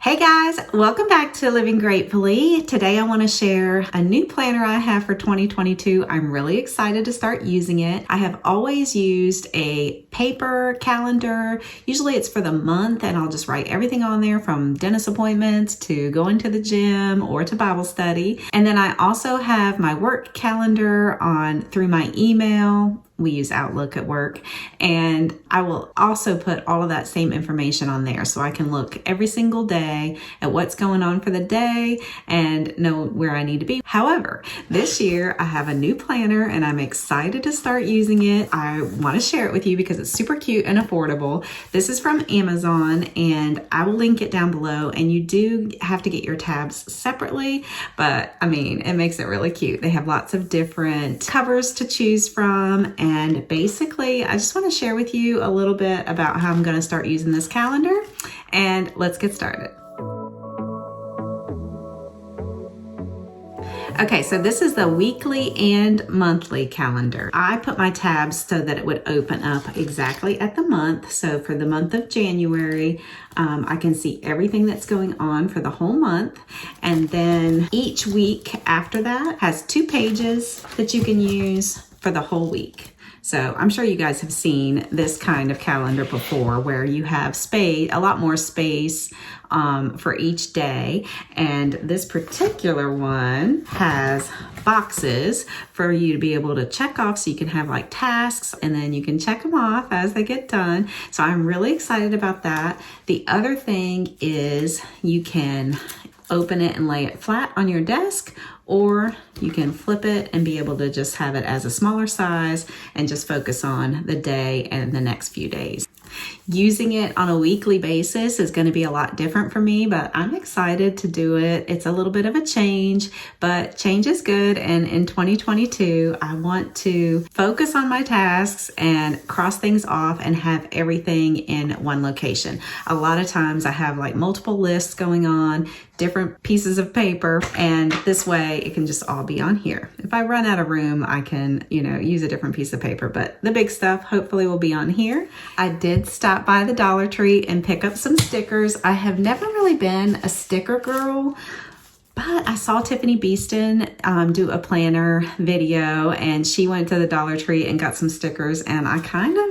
Hey guys, welcome back to Living Gratefully. Today I want to share a new planner I have for 2022. I'm really excited to start using it. I have always used a paper calendar. Usually it's for the month and I'll just write everything on there from dentist appointments to going to the gym or to Bible study. And then I also have my work calendar on through my email. We use Outlook at work, and I will also put all of that same information on there so I can look every single day at what's going on for the day and know where I need to be. However, this year I have a new planner and I'm excited to start using it. I want to share it with you because it's super cute and affordable. This is from Amazon and I will link it down below, and you do have to get your tabs separately, but I mean, it makes it really cute. They have lots of different covers to choose from. And basically, I just want to share with you a little bit about how I'm going to start using this calendar, and let's get started. Okay, so this is the weekly and monthly calendar. I put my tabs so that it would open up exactly at the month. So for the month of January, I can see everything that's going on for the whole month. And then each week after that has 2 pages that you can use for the whole week. So I'm sure you guys have seen this kind of calendar before where you have space, a lot more space for each day. And this particular one has boxes for you to be able to check off, so you can have like tasks and then you can check them off as they get done. So I'm really excited about that. The other thing is you can open it and lay it flat on your desk, or you can flip it and be able to just have it as a smaller size and just focus on the day and the next few days. Using it on a weekly basis is going to be a lot different for me, but I'm excited to do it. It's a little bit of a change, but change is good. And in 2022, I want to focus on my tasks and cross things off and have everything in one location. A lot of times I have like multiple lists going on, different pieces of paper, and this way it can just all be on here. If I run out of room, I can, use a different piece of paper, but the big stuff hopefully will be on here. I did stop by the Dollar Tree and pick up some stickers. I have never really been a sticker girl, but I saw Tiffany Beeston do a planner video, and she went to the Dollar Tree and got some stickers, and I kind of,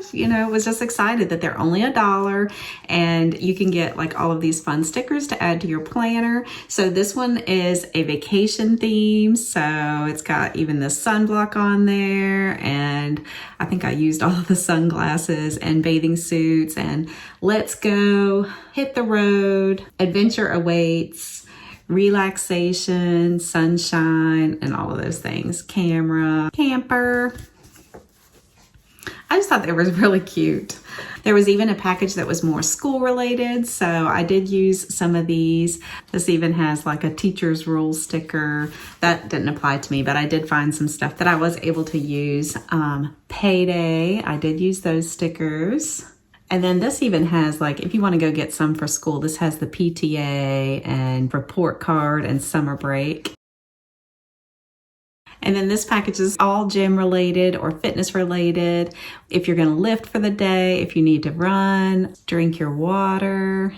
was just excited that they're only $1 and you can get like all of these fun stickers to add to your planner. So this one is a vacation theme, so it's got even the sunblock on there, and I think I used all of the sunglasses and bathing suits, and let's go, hit the road, adventure awaits, relaxation, sunshine, and all of those things. Camera, camper. I just thought they were really cute. There was even a package that was more school related, so I did use some of these. This even has like a teacher's rules sticker. That didn't apply to me, but I did find some stuff that I was able to use. Payday, I did use those stickers. And then this even has, like, if you want to go get some for school, this has the PTA and report card and summer break. And then this package is all gym related or fitness related. If you're going to lift for the day, if you need to run, drink your water.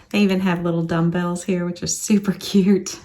They even have little dumbbells here, which are super cute.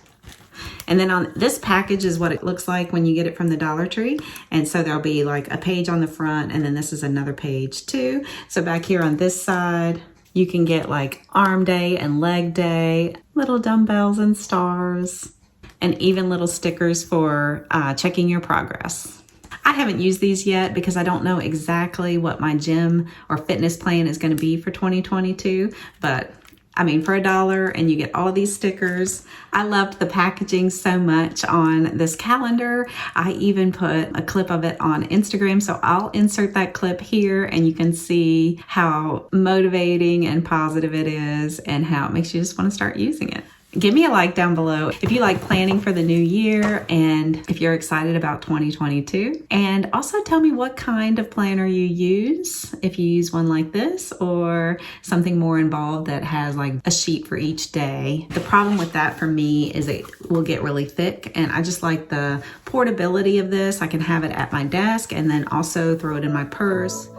And then on this package is what it looks like when you get it from the Dollar Tree. And so there'll be like a page on the front, and then this is another page too. So back here on this side, you can get like arm day and leg day, little dumbbells and stars, and even little stickers for checking your progress. I haven't used these yet because I don't know exactly what my gym or fitness plan is going to be for 2022, but I mean, for $1 and you get all of these stickers. I loved the packaging so much on this calendar. I even put a clip of it on Instagram, so I'll insert that clip here and you can see how motivating and positive it is and how it makes you just want to start using it. Give me a like down below if you like planning for the new year and if you're excited about 2022. And also tell me what kind of planner you use, if you use one like this or something more involved that has like a sheet for each day. The problem with that for me is it will get really thick, and I just like the portability of this. I can have it at my desk and then also throw it in my purse.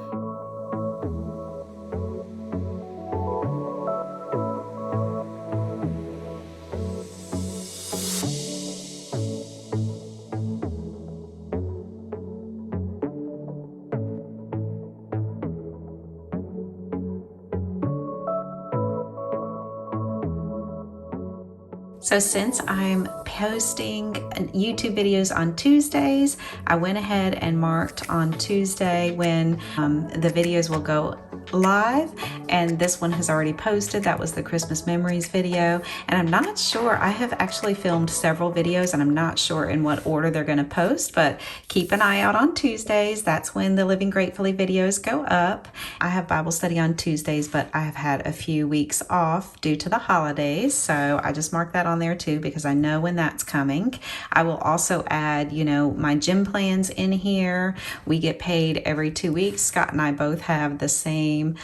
So since I'm posting YouTube videos on Tuesdays, I went ahead and marked on Tuesday when the videos will go live, and this one has already posted. That was the Christmas memories video, and I'm not sure, I have actually filmed several videos and I'm not sure in what order they're going to post, but keep an eye out on Tuesdays. That's when the Living Gratefully videos go up. I have Bible study on Tuesdays, but I have had a few weeks off due to the holidays, so I just marked that on there too because I know when that's coming. I will also add, my gym plans in here. We get paid every 2 weeks. Scott and I both have the same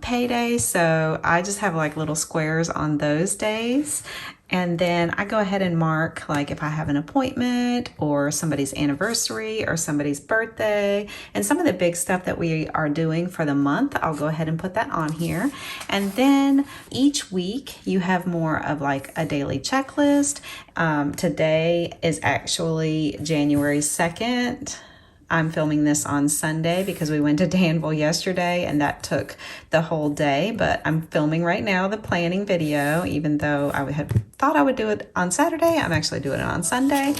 payday, so I just have like little squares on those days. And then I go ahead and mark like if I have an appointment or somebody's anniversary or somebody's birthday and some of the big stuff that we are doing for the month, I'll go ahead and put that on here. And then each week you have more of like a daily checklist. Today is actually January 2nd. I'm filming this on Sunday because we went to Danville yesterday and that took the whole day, but I'm filming right now the planning video. Even though I had thought I would do it on Saturday, I'm actually doing it on Sunday.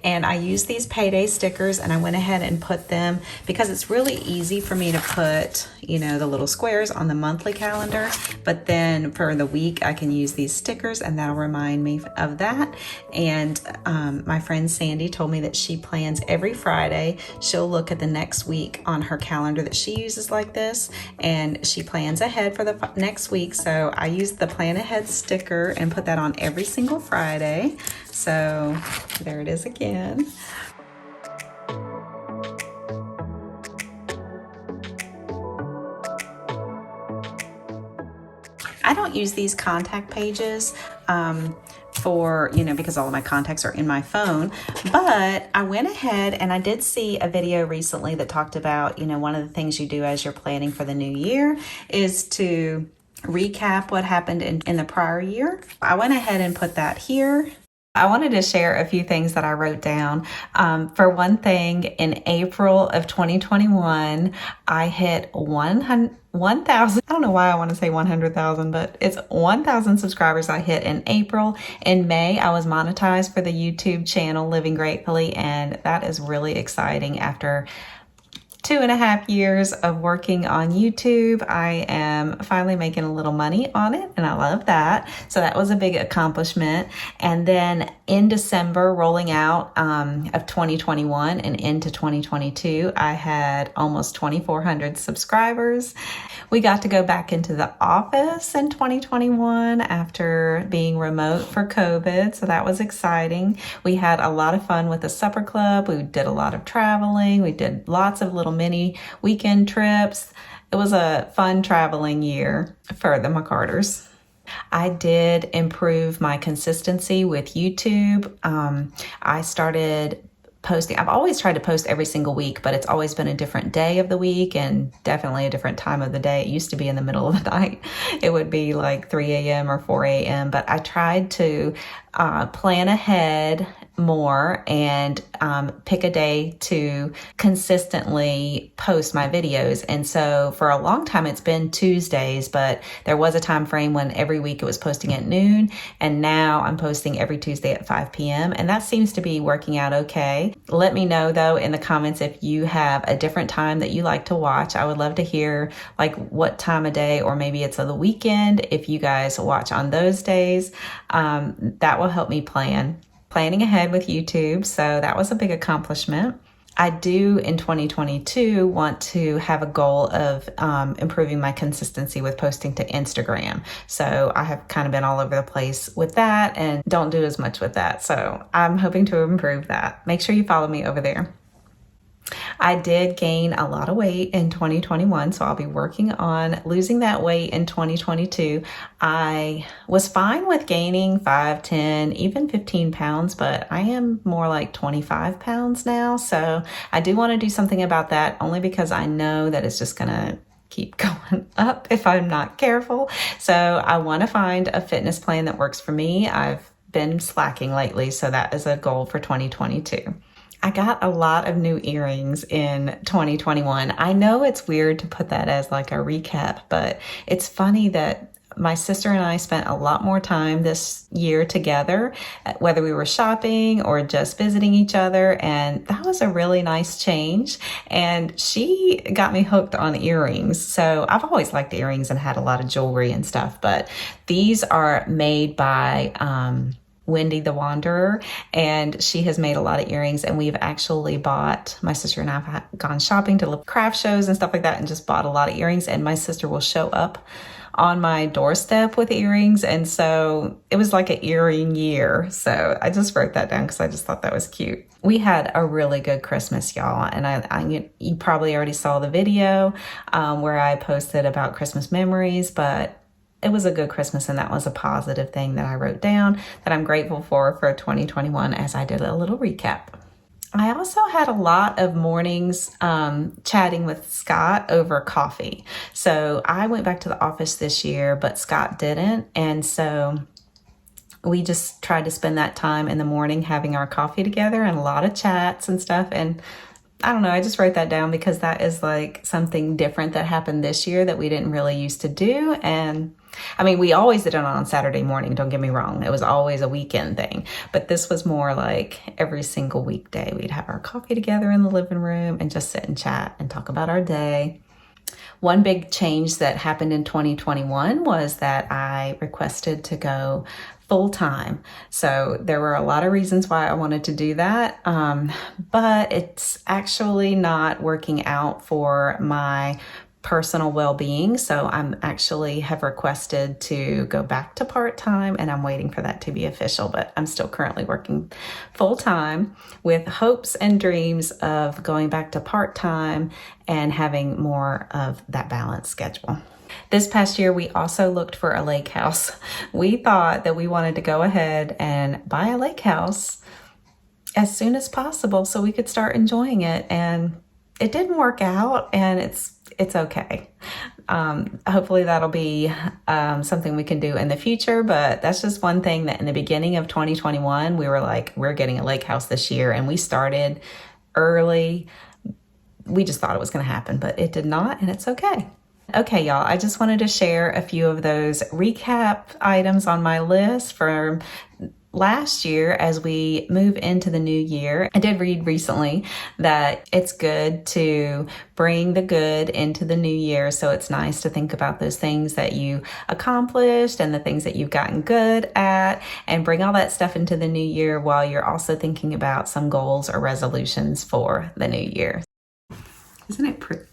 And I use these payday stickers and I went ahead and put them because it's really easy for me to put, the little squares on the monthly calendar. But then for the week, I can use these stickers and that'll remind me of that. And my friend Sandy told me that she plans every Friday. She'll look at the next week on her calendar that she uses like this, and she plans ahead for the next week. So I use the plan ahead sticker and put that on every single Friday. So there it is again. I don't use these contact pages for, because all of my contacts are in my phone, but I went ahead and I did see a video recently that talked about, one of the things you do as you're planning for the new year is to recap what happened in the prior year. I went ahead and put that here. I wanted to share a few things that I wrote down. For one thing, in April of 2021, I hit 1,000. I don't know why I want to say 100,000, but it's 1,000 subscribers I hit in April. In May, I was monetized for the YouTube channel Living Gratefully, and that is really exciting. After 2.5 years of working on YouTube, I am finally making a little money on it, and I love that. So that was a big accomplishment. And then in December, rolling out of 2021 and into 2022, I had almost 2,400 subscribers. We got to go back into the office in 2021 after being remote for COVID, so that was exciting. We had a lot of fun with the supper club. We did a lot of traveling. We did lots of little mini weekend trips. It was a fun traveling year for the McCarters. I did improve my consistency with YouTube. I started posting. I've always tried to post every single week, but it's always been a different day of the week and definitely a different time of the day. It used to be in the middle of the night. It would be like 3 a.m. or 4 a.m. But I tried to plan ahead more and pick a day to consistently post my videos. And so for a long time, it's been Tuesdays, but there was a time frame when every week it was posting at noon. And now I'm posting every Tuesday at 5 p.m. And that seems to be working out okay. Let me know though in the comments if you have a different time that you like to watch. I would love to hear like what time of day, or maybe it's on the weekend if you guys watch on those days. That will help me planning ahead with YouTube. So that was a big accomplishment. I do in 2022 want to have a goal of improving my consistency with posting to Instagram. So I have kind of been all over the place with that and don't do as much with that. So I'm hoping to improve that. Make sure you follow me over there. I did gain a lot of weight in 2021, so I'll be working on losing that weight in 2022. I was fine with gaining 5, 10, even 15 pounds, but I am more like 25 pounds now. So I do want to do something about that, only because I know that it's just going to keep going up if I'm not careful. So I want to find a fitness plan that works for me. I've been slacking lately, so that is a goal for 2022. I got a lot of new earrings in 2021. I know it's weird to put that as like a recap, but it's funny that my sister and I spent a lot more time this year together, whether we were shopping or just visiting each other. And that was a really nice change. And she got me hooked on earrings. So I've always liked earrings and had a lot of jewelry and stuff, but these are made by, Wendy the Wanderer, and she has made a lot of earrings, and we've actually bought, my sister and I have gone shopping to craft shows and stuff like that and just bought a lot of earrings, and my sister will show up on my doorstep with earrings, and so it was like an earring year. So I just wrote that down because I just thought that was cute. We had a really good Christmas, y'all, and you probably already saw the video where I posted about Christmas memories, but it was a good Christmas, and that was a positive thing that I wrote down that I'm grateful for 2021 as I did a little recap. I also had a lot of mornings chatting with Scott over coffee. So I went back to the office this year, but Scott didn't. And so we just tried to spend that time in the morning having our coffee together and a lot of chats and stuff. And I don't know, I just wrote that down because that is like something different that happened this year that we didn't really used to do. And I mean, we always did it on Saturday morning, don't get me wrong. It was always a weekend thing. But this was more like every single weekday. We'd have our coffee together in the living room and just sit and chat and talk about our day. One big change that happened in 2021 was that I requested to go full-time. So there were a lot of reasons why I wanted to do that, but it's actually not working out for my personal well-being. So I'm actually have requested to go back to part-time, and I'm waiting for that to be official, but I'm still currently working full-time with hopes and dreams of going back to part-time and having more of that balanced schedule. This past year, we also looked for a lake house. We thought that we wanted to go ahead and buy a lake house as soon as possible so we could start enjoying it. And it didn't work out, and it's okay. Hopefully that'll be something we can do in the future, but that's just one thing that in the beginning of 2021, we were like, we're getting a lake house this year, and we started early. We just thought it was going to happen, but it did not, and it's okay. Okay, y'all, I just wanted to share a few of those recap items on my list for last year as we move into the new year. I did read recently that it's good to bring the good into the new year. So it's nice to think about those things that you accomplished and the things that you've gotten good at, and bring all that stuff into the new year while you're also thinking about some goals or resolutions for the new year. Isn't it pretty?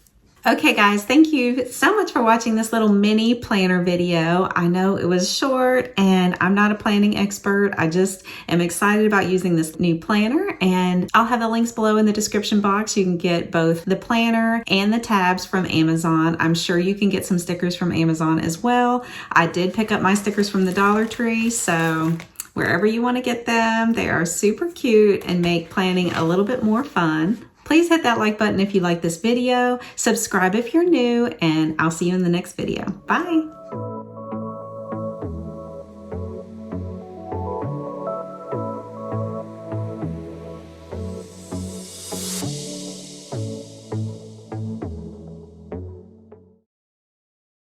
Okay guys, thank you so much for watching this little mini planner video. I know it was short and I'm not a planning expert. I just am excited about using this new planner, and I'll have the links below in the description box. You can get both the planner and the tabs from Amazon. I'm sure you can get some stickers from Amazon as well. I did pick up my stickers from the Dollar Tree, so wherever you want to get them, they are super cute and make planning a little bit more fun. Please hit that like button if you like this video, subscribe if you're new, and I'll see you in the next video. Bye.